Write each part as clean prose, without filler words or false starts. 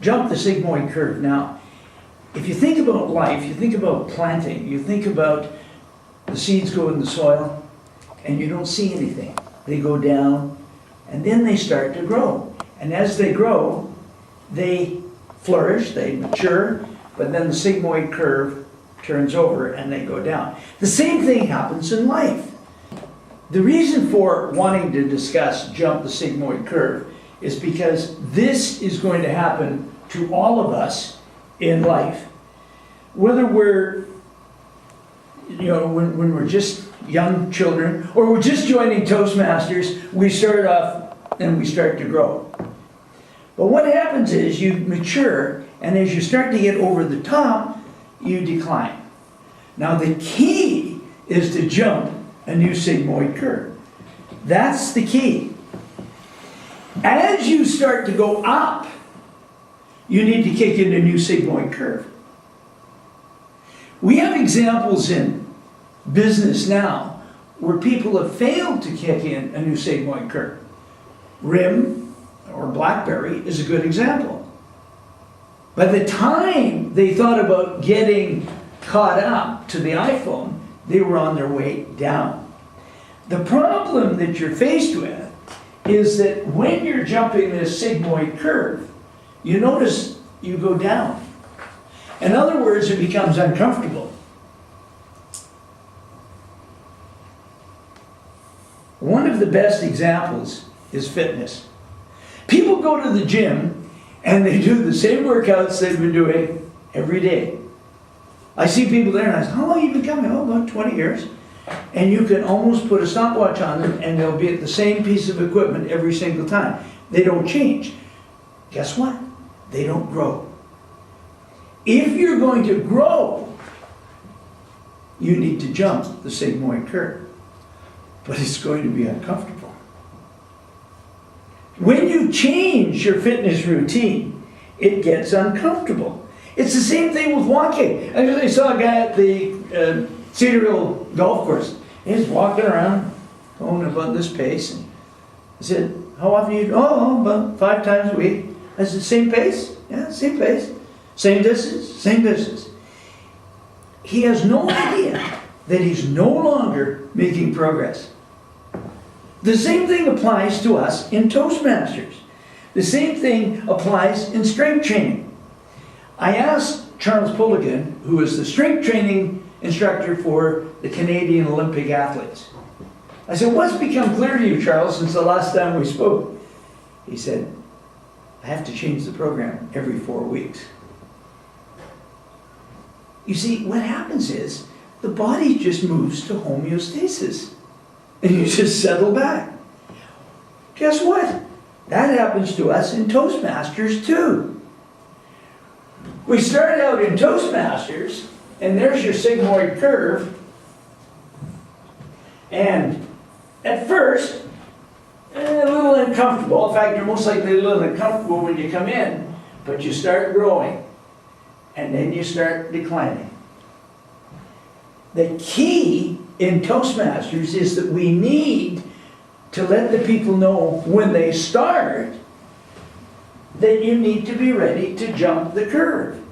jump the sigmoid curve. Now, if you think about life, you think about planting, you think about the seeds go in the soil and you don't see anything. They go down and then they start to grow. And as they grow, they flourish, they mature, but then the sigmoid curve turns over and they go down. The same thing happens in life. The reason for wanting to discuss jump the sigmoid curve is because this is going to happen to all of us in life. Whether we're, when we're just young children or we're just joining Toastmasters, we start off and we start to grow. But what happens is you mature, and as you start to get over the top, you decline. Now the key is to jump a new sigmoid curve. That's the key. As you start to go up, you need to kick in a new sigmoid curve. We have examples in business now where people have failed to kick in a new sigmoid curve. RIM, or BlackBerry, is a good example. By the time they thought about getting caught up to the iPhone, they were on their way down. The problem that you're faced with is that when you're jumping this sigmoid curve, you notice you go down. In other words, it becomes uncomfortable. One of the best examples is fitness. People go to the gym and they do the same workouts they've been doing every day. I see people there and I say, how long have you been coming? Oh, about 20 years. And you can almost put a stopwatch on them and they'll be at the same piece of equipment every single time. They don't change. Guess what? They don't grow. If you're going to grow, you need to jump the sigmoid curve. But it's going to be uncomfortable. When you change your fitness routine, it gets uncomfortable. It's the same thing with walking. I saw a guy at the Cedar Hill golf course. He's walking around, going about this pace. And I said, how often do you do? Oh, about 5 times a week. I said, same pace? Yeah, same pace. Same distance? Same distance. He has no idea that he's no longer making progress. The same thing applies to us in Toastmasters. The same thing applies in strength training. I asked Charles Pulligan, who is the strength training instructor for the Canadian Olympic athletes. I said, what's become clear to you, Charles, since the last time we spoke? He said, I have to change the program every 4 weeks. You see, what happens is the body just moves to homeostasis. And you just settle back. Guess what? That happens to us in Toastmasters too. We start out in Toastmasters, and there's your sigmoid curve. And at first, a little uncomfortable. In fact, you're most likely a little uncomfortable when you come in, but you start growing, and then you start declining. The key in Toastmasters is that we need to let the people know when they start that you need to be ready to jump the curve.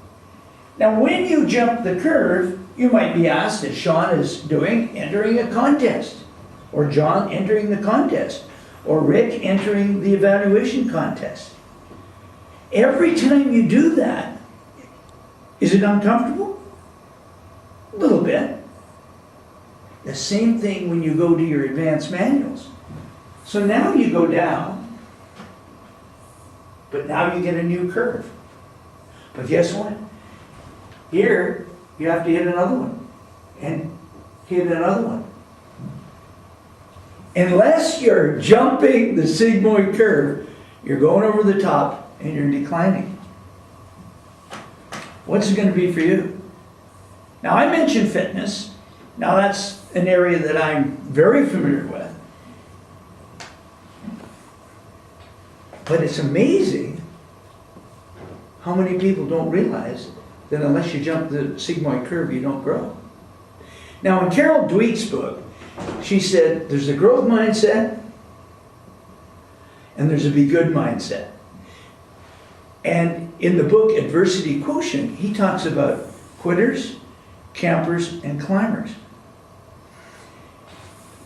Now, when you jump the curve, you might be asked, as Sean is doing, entering a contest, or John entering the contest, or Rick entering the evaluation contest. Every time you do that, is it uncomfortable? A little bit. The same thing when you go to your advanced manuals. So now you go down, but now you get a new curve. But guess what? Here, you have to hit another one, and hit another one. Unless you're jumping the sigmoid curve, you're going over the top and you're declining. What's it going to be for you? Now, I mentioned fitness. Now, that's an area that I'm very familiar with. But it's amazing how many people don't realize that unless you jump the sigmoid curve, you don't grow. Now, in Carol Dweck's book, she said there's a growth mindset and there's a be good mindset. And in the book Adversity Quotient, he talks about quitters, campers, and climbers.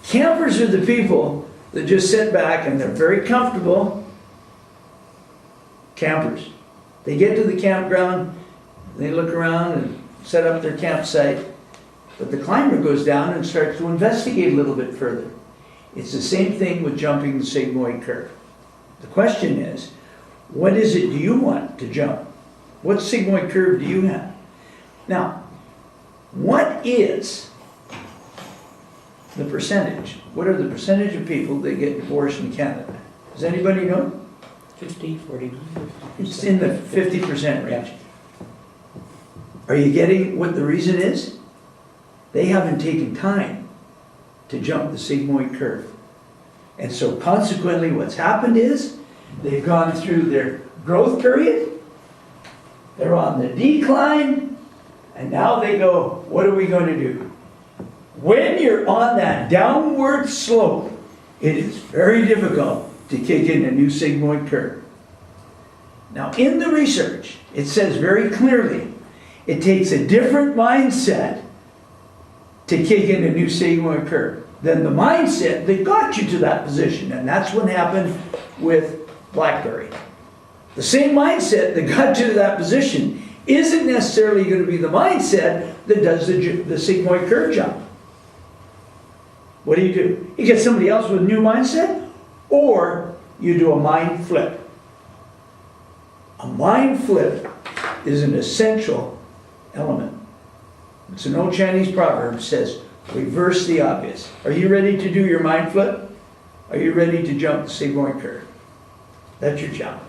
Campers are the people that just sit back and they're very comfortable. Campers. They get to the campground, they look around and set up their campsite, but the climber goes down and starts to investigate a little bit further. It's the same thing with jumping the sigmoid curve. The question is, what is it do you want to jump? What sigmoid curve do you have? Now, what is the percentage? What are the percentage of people that get divorced in Canada? Does anybody know? 50, 49. It's in the 50% range. Are you getting what the reason is? They haven't taken time to jump the sigmoid curve. And so consequently what's happened is they've gone through their growth period, they're on the decline, and now they go, what are we going to do? When you're on that downward slope, it is very difficult to kick in a new sigmoid curve. Now in the research, it says very clearly, it takes a different mindset to kick in a new sigmoid curve than the mindset that got you to that position. And that's what happened with BlackBerry. The same mindset that got you to that position isn't necessarily going to be the mindset that does the sigmoid curve jump. What do? You get somebody else with a new mindset, or you do a mind flip. A mind flip is an essential element. It's an old Chinese proverb that says, reverse the obvious. Are you ready to do your mind flip? Are you ready to jump the sigmoid curve? That's your challenge.